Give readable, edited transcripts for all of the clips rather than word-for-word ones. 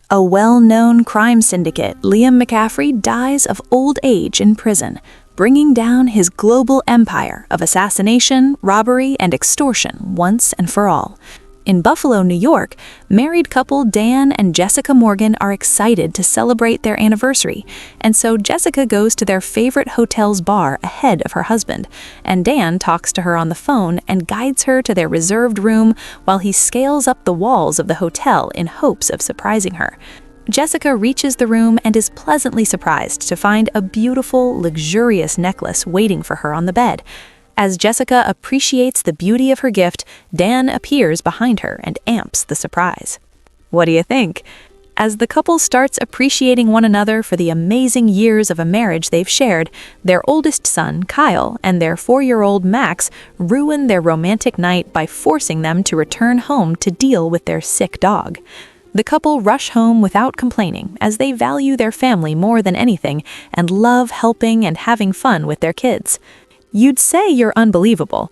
A well-known crime syndicate, Liam McCaffrey dies of old age in prison, bringing down his global empire of assassination, robbery, and extortion once and for all. In Buffalo, New York, married couple Dan and Jessica Morgan are excited to celebrate their anniversary, and so Jessica goes to their favorite hotel's bar ahead of her husband, and Dan talks to her on the phone and guides her to their reserved room while he scales up the walls of the hotel in hopes of surprising her. Jessica reaches the room and is pleasantly surprised to find a beautiful, luxurious necklace waiting for her on the bed. As Jessica appreciates the beauty of her gift, Dan appears behind her and amps the surprise. What do you think? As the couple starts appreciating one another for the amazing years of a marriage they've shared, their oldest son, Kyle, and their 4-year-old Max ruin their romantic night by forcing them to return home to deal with their sick dog. The couple rush home without complaining, as they value their family more than anything and love helping and having fun with their kids. You'd say you're unbelievable.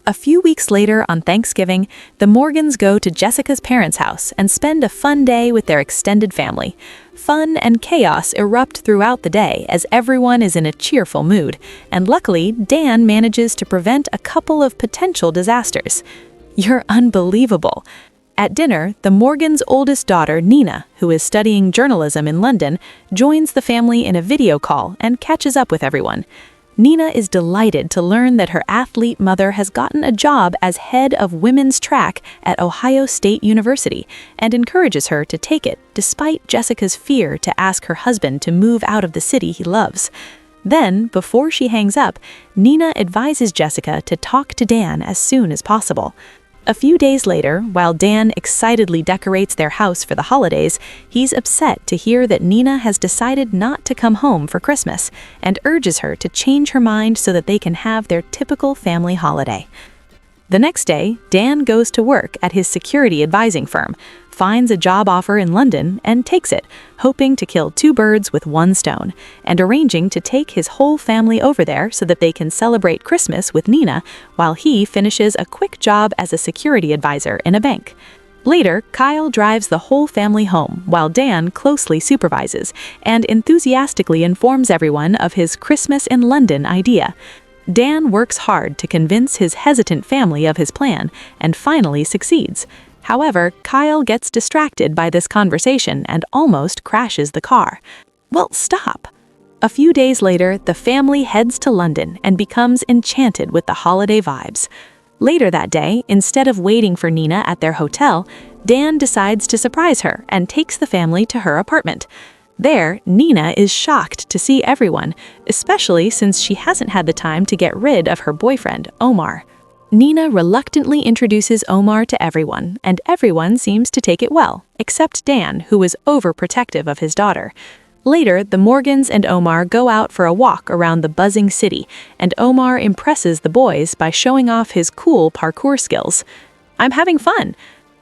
A few weeks later, on Thanksgiving, the Morgans go to Jessica's parents' house and spend a fun day with their extended family. Fun and chaos erupt throughout the day as everyone is in a cheerful mood, and luckily, Dan manages to prevent a couple of potential disasters. You're unbelievable. At dinner, the Morgans' oldest daughter, Nina, who is studying journalism in London, joins the family in a video call and catches up with everyone. Nina is delighted to learn that her athlete mother has gotten a job as head of women's track at Ohio State University and encourages her to take it despite Jessica's fear to ask her husband to move out of the city he loves. Then, before she hangs up, Nina advises Jessica to talk to Dan as soon as possible. A few days later, while Dan excitedly decorates their house for the holidays, he's upset to hear that Nina has decided not to come home for Christmas and urges her to change her mind so that they can have their typical family holiday. The next day, Dan goes to work at his security advising firm, finds a job offer in London, and takes it, hoping to kill 2 birds with 1 stone, and arranging to take his whole family over there so that they can celebrate Christmas with Nina while he finishes a quick job as a security advisor in a bank. Later, Kyle drives the whole family home while Dan closely supervises and enthusiastically informs everyone of his Christmas in London idea. Dan works hard to convince his hesitant family of his plan and finally succeeds. However, Kyle gets distracted by this conversation and almost crashes the car. Well, stop! A few days later, the family heads to London and becomes enchanted with the holiday vibes. Later that day, instead of waiting for Nina at their hotel, Dan decides to surprise her and takes the family to her apartment. There, Nina is shocked to see everyone, especially since she hasn't had the time to get rid of her boyfriend, Omar. Nina reluctantly introduces Omar to everyone, and everyone seems to take it well, except Dan, who is overprotective of his daughter. Later, the Morgans and Omar go out for a walk around the buzzing city, and Omar impresses the boys by showing off his cool parkour skills. "I'm having fun."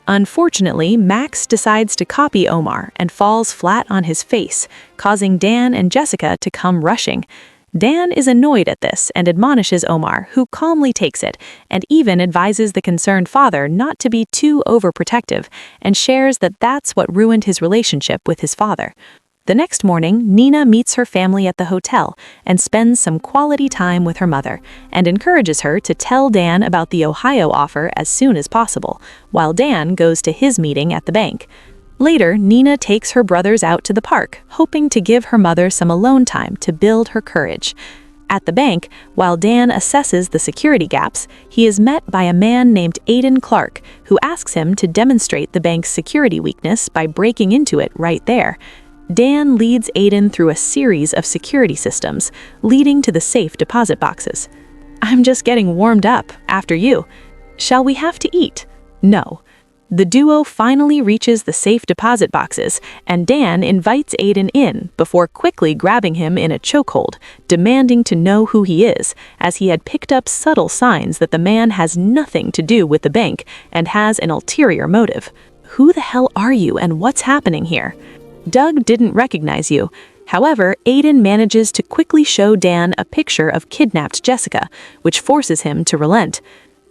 Unfortunately, Max decides to copy Omar and falls flat on his face, causing Dan and Jessica to come rushing. Dan is annoyed at this and admonishes Omar, who calmly takes it, and even advises the concerned father not to be too overprotective, and shares that that's what ruined his relationship with his father. The next morning, Nina meets her family at the hotel and spends some quality time with her mother, and encourages her to tell Dan about the Ohio offer as soon as possible, while Dan goes to his meeting at the bank. Later, Nina takes her brothers out to the park, hoping to give her mother some alone time to build her courage. At the bank, while Dan assesses the security gaps, he is met by a man named Aiden Clark, who asks him to demonstrate the bank's security weakness by breaking into it right there. Dan leads Aiden through a series of security systems, leading to the safe deposit boxes. "I'm just getting warmed up, after you. Shall we have to eat?" "No." The duo finally reaches the safe deposit boxes, and Dan invites Aiden in before quickly grabbing him in a chokehold, demanding to know who he is, as he had picked up subtle signs that the man has nothing to do with the bank and has an ulterior motive. "Who the hell are you and what's happening here?" Doug didn't recognize you. However, Aiden manages to quickly show Dan a picture of kidnapped Jessica, which forces him to relent.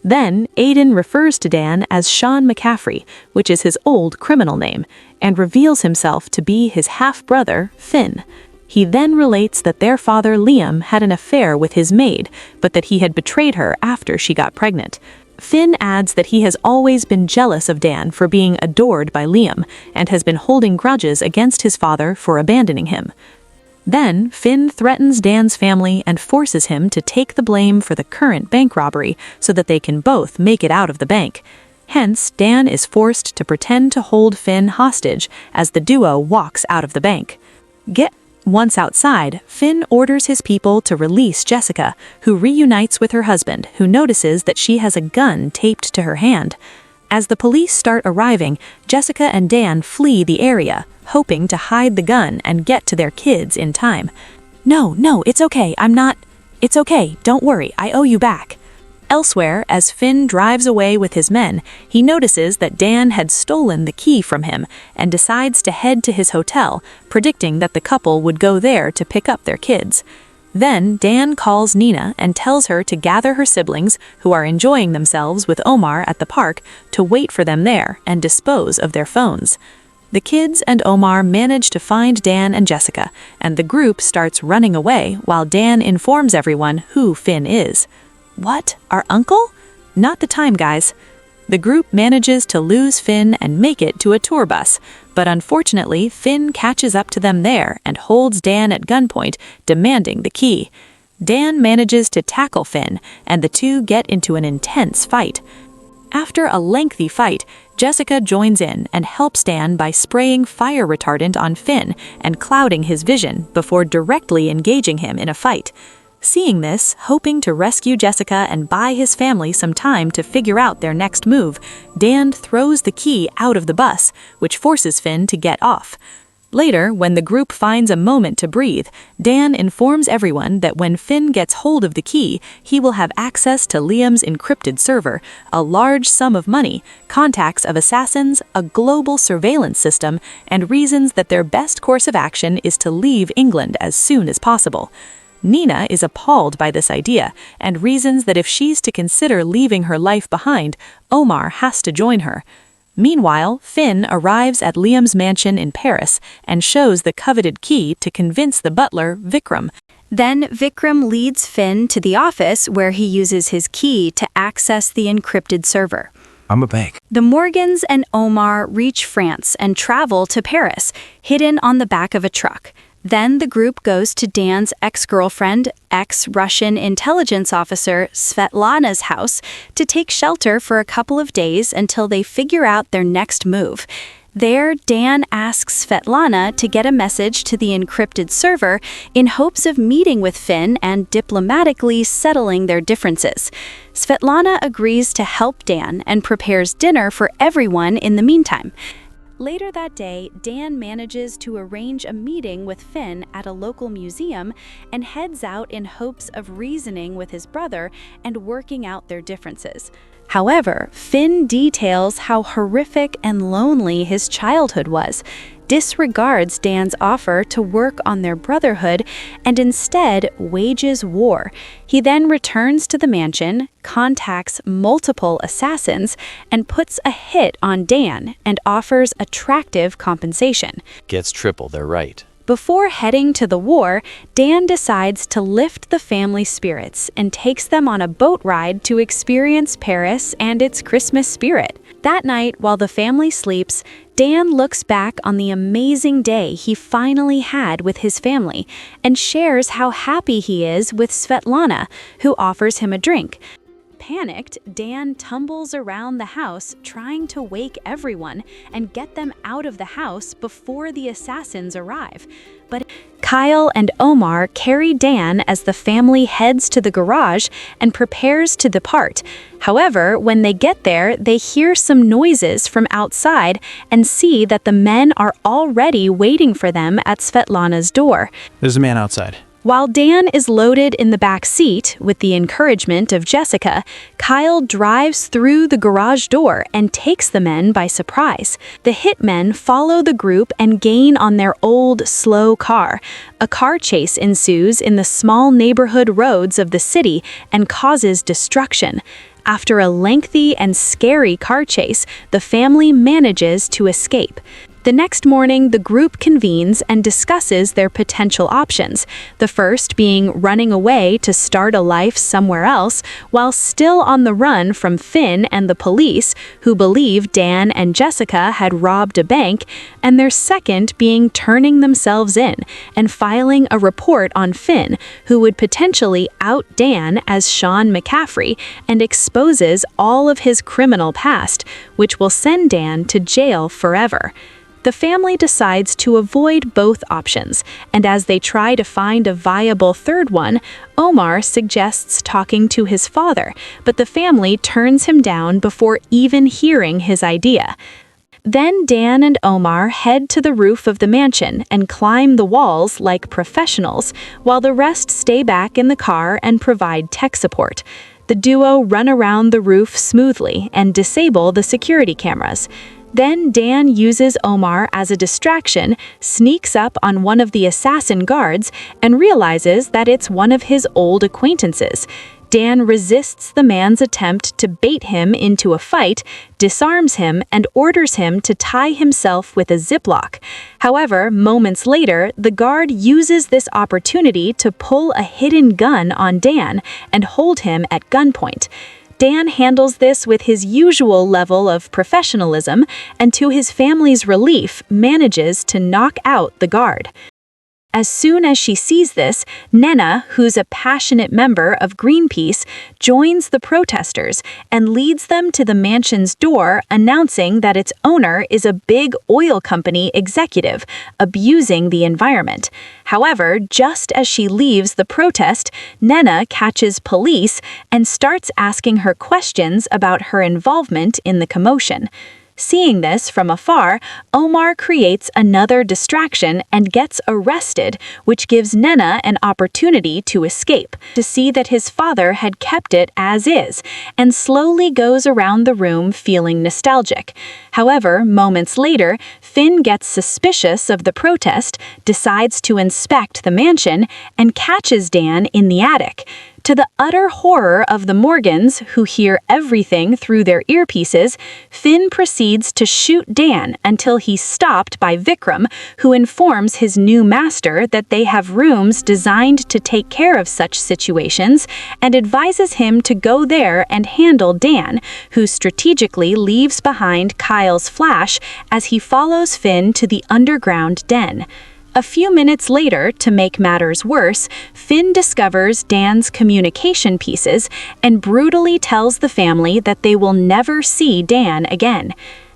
Then, Aiden refers to Dan as Sean McCaffrey, which is his old criminal name, and reveals himself to be his half-brother, Finn. He then relates that their father, Liam, had an affair with his maid, but that he had betrayed her after she got pregnant. Finn adds that he has always been jealous of Dan for being adored by Liam, and has been holding grudges against his father for abandoning him. Then, Finn threatens Dan's family and forces him to take the blame for the current bank robbery so that they can both make it out of the bank. Hence, Dan is forced to pretend to hold Finn hostage as the duo walks out of the bank. Once outside, Finn orders his people to release Jessica, who reunites with her husband, who notices that she has a gun taped to her hand. As the police start arriving, Jessica and Dan flee the area, hoping to hide the gun and get to their kids in time. No, it's okay, It's okay, don't worry, I owe you back. Elsewhere, as Finn drives away with his men, he notices that Dan had stolen the key from him and decides to head to his hotel, predicting that the couple would go there to pick up their kids. Then, Dan calls Nina and tells her to gather her siblings, who are enjoying themselves with Omar at the park, to wait for them there and dispose of their phones. The kids and Omar manage to find Dan and Jessica, and the group starts running away while Dan informs everyone who Finn is. What? Our uncle? Not the time, guys. The group manages to lose Finn and make it to a tour bus, but unfortunately, Finn catches up to them there and holds Dan at gunpoint, demanding the key. Dan manages to tackle Finn, and the two get into an intense fight. After a lengthy fight, Jessica joins in and helps Dan by spraying fire retardant on Finn and clouding his vision before directly engaging him in a fight. Seeing this, hoping to rescue Jessica and buy his family some time to figure out their next move, Dan throws the key out of the bus, which forces Finn to get off. Later, when the group finds a moment to breathe, Dan informs everyone that when Finn gets hold of the key, he will have access to Liam's encrypted server, a large sum of money, contacts of assassins, a global surveillance system, and reasons that their best course of action is to leave England as soon as possible. Nina is appalled by this idea and reasons that if she's to consider leaving her life behind, Omar has to join her. Meanwhile, Finn arrives at Liam's mansion in Paris and shows the coveted key to convince the butler, Vikram. Then Vikram leads Finn to the office where he uses his key to access the encrypted server. I'm a bank. The Morgans and Omar reach France and travel to Paris, hidden on the back of a truck. Then the group goes to Dan's ex-girlfriend, ex-Russian intelligence officer Svetlana's house to take shelter for a couple of days until they figure out their next move. There, Dan asks Svetlana to get a message to the encrypted server in hopes of meeting with Finn and diplomatically settling their differences. Svetlana agrees to help Dan and prepares dinner for everyone in the meantime. Later that day, Dan manages to arrange a meeting with Finn at a local museum and heads out in hopes of reasoning with his brother and working out their differences. However, Finn details how horrific and lonely his childhood was, disregards Dan's offer to work on their brotherhood, and instead wages war. He then returns to the mansion, contacts multiple assassins, and puts a hit on Dan and offers attractive compensation. Gets triple, they're right. Before heading to the war, Dan decides to lift the family spirits and takes them on a boat ride to experience Paris and its Christmas spirit. That night, while the family sleeps, Dan looks back on the amazing day he finally had with his family and shares how happy he is with Svetlana, who offers him a drink. Panicked, Dan tumbles around the house trying to wake everyone and get them out of the house before the assassins arrive. But Kyle and Omar carry Dan as the family heads to the garage and prepares to depart. However, when they get there, they hear some noises from outside and see that the men are already waiting for them at Svetlana's door. There's a man outside. While Dan is loaded in the back seat, with the encouragement of Jessica, Kyle drives through the garage door and takes the men by surprise. The hitmen follow the group and gain on their old, slow car. A car chase ensues in the small neighborhood roads of the city and causes destruction. After a lengthy and scary car chase, the family manages to escape. The next morning, the group convenes and discusses their potential options, the first being running away to start a life somewhere else while still on the run from Finn and the police, who believe Dan and Jessica had robbed a bank, and their second being turning themselves in and filing a report on Finn, who would potentially out Dan as Sean McCaffrey and exposes all of his criminal past, which will send Dan to jail forever. The family decides to avoid both options, and as they try to find a viable third one, Omar suggests talking to his father, but the family turns him down before even hearing his idea. Then Dan and Omar head to the roof of the mansion and climb the walls like professionals, while the rest stay back in the car and provide tech support. The duo run around the roof smoothly and disable the security cameras. Then Dan uses Omar as a distraction, sneaks up on one of the assassin guards, and realizes that it's one of his old acquaintances. Dan resists the man's attempt to bait him into a fight, disarms him, and orders him to tie himself with a ziplock. However, moments later, the guard uses this opportunity to pull a hidden gun on Dan and hold him at gunpoint. Dan handles this with his usual level of professionalism and, to his family's relief, manages to knock out the guard. As soon as she sees this, Nena, who's a passionate member of Greenpeace, joins the protesters and leads them to the mansion's door, announcing that its owner is a big oil company executive, abusing the environment. However, just as she leaves the protest, Nena catches police and starts asking her questions about her involvement in the commotion. Seeing this from afar, Omar creates another distraction and gets arrested, which gives Nena an opportunity to escape, to see that his father had kept it as is, and slowly goes around the room feeling nostalgic. However, moments later, Finn gets suspicious of the protest, decides to inspect the mansion, and catches Dan in the attic. To the utter horror of the Morgans, who hear everything through their earpieces, Finn proceeds to shoot Dan until he's stopped by Vikram, who informs his new master that they have rooms designed to take care of such situations, and advises him to go there and handle Dan, who strategically leaves behind Kyle's flash as he follows Finn to the underground den. A few minutes later, to make matters worse, Finn discovers Dan's communication pieces and brutally tells the family that they will never see Dan again.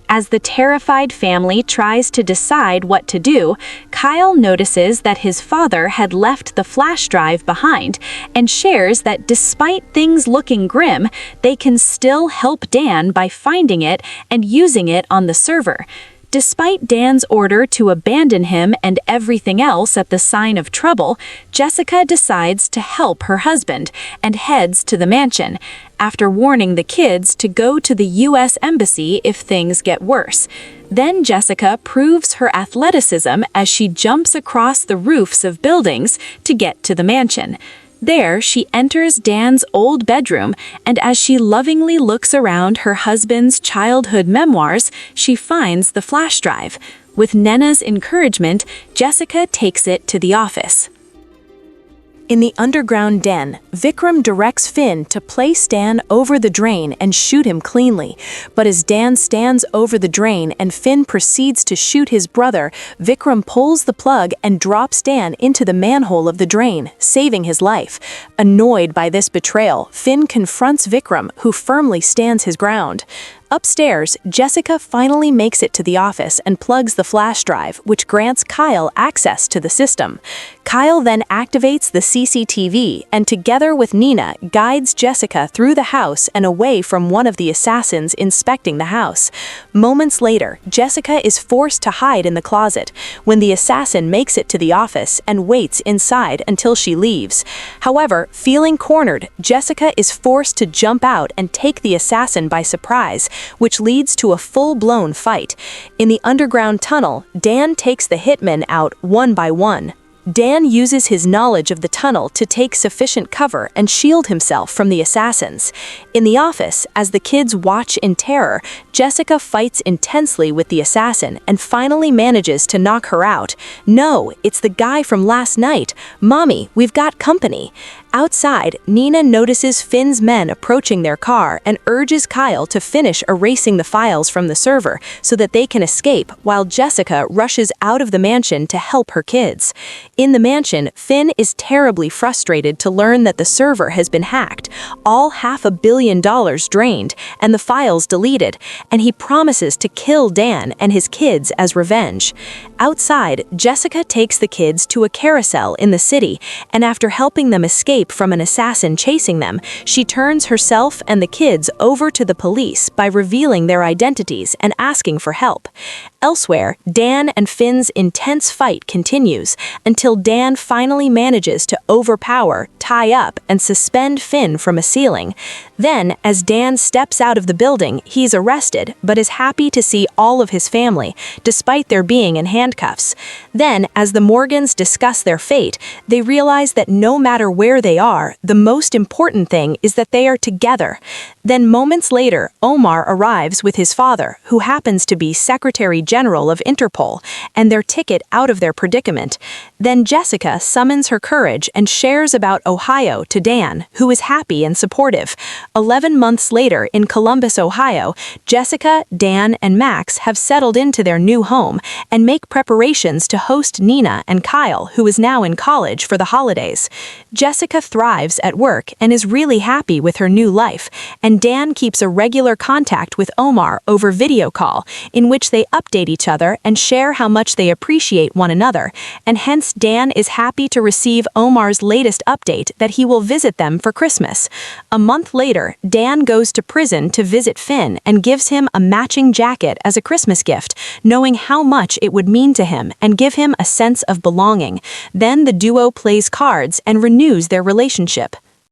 As the terrified family tries to decide what to do, Kyle notices that his father had left the flash drive behind and shares that despite things looking grim, they can still help Dan by finding it and using it on the server. Despite Dan's order to abandon him and everything else at the sign of trouble, Jessica decides to help her husband and heads to the mansion, after warning the kids to go to the U.S. Embassy if things get worse. Then Jessica proves her athleticism as she jumps across the roofs of buildings to get to the mansion. There, she enters Dan's old bedroom, and as she lovingly looks around her husband's childhood memoirs, she finds the flash drive. With Nena's encouragement, Jessica takes it to the office. In the underground den, Vikram directs Finn to place Dan over the drain and shoot him cleanly. But as Dan stands over the drain and Finn proceeds to shoot his brother, Vikram pulls the plug and drops Dan into the manhole of the drain, saving his life. Annoyed by this betrayal, Finn confronts Vikram, who firmly stands his ground. Upstairs, Jessica finally makes it to the office and plugs the flash drive, which grants Kyle access to the system. Kyle then activates the CCTV and, together with Nina, guides Jessica through the house and away from one of the assassins inspecting the house. Moments later, Jessica is forced to hide in the closet when the assassin makes it to the office and waits inside until she leaves. However, feeling cornered, Jessica is forced to jump out and take the assassin by surprise, which leads to a full-blown fight. In the underground tunnel, Dan takes the hitmen out one by one. Dan uses his knowledge of the tunnel to take sufficient cover and shield himself from the assassins. In the office, as the kids watch in terror, Jessica fights intensely with the assassin and finally manages to knock her out. "No, it's the guy from last night. Mommy, we've got company." Outside, Nina notices Finn's men approaching their car and urges Kyle to finish erasing the files from the server so that they can escape, while Jessica rushes out of the mansion to help her kids. In the mansion, Finn is terribly frustrated to learn that the server has been hacked, all $500 million drained, and the files deleted, and he promises to kill Dan and his kids as revenge. Outside, Jessica takes the kids to a carousel in the city, and after helping them escape from an assassin chasing them, she turns herself and the kids over to the police by revealing their identities and asking for help. Elsewhere, Dan and Finn's intense fight continues until Dan finally manages to overpower, tie up, and suspend Finn from a ceiling. Then, as Dan steps out of the building, he's arrested but is happy to see all of his family, despite their being in handcuffs. Then, as the Morgans discuss their fate, they realize that no matter where they are, the most important thing is that they are together. Then moments later, Omar arrives with his father, who happens to be Secretary General of Interpol, and their ticket out of their predicament. Then Jessica summons her courage and shares about Ohio to Dan, who is happy and supportive. 11 months later, in Columbus, Ohio, Jessica, Dan, and Max have settled into their new home and make preparations to host Nina and Kyle, who is now in college, for the holidays. Jessica thrives at work and is really happy with her new life, and Dan keeps a regular contact with Omar over video call, in which they update each other and share how much they appreciate one another, and hence Dan is happy to receive Omar's latest update that he will visit them for Christmas. A month later, Dan goes to prison to visit Finn and gives him a matching jacket as a Christmas gift, knowing how much it would mean to him and give him a sense of belonging. Then the duo plays cards and renews their relationship.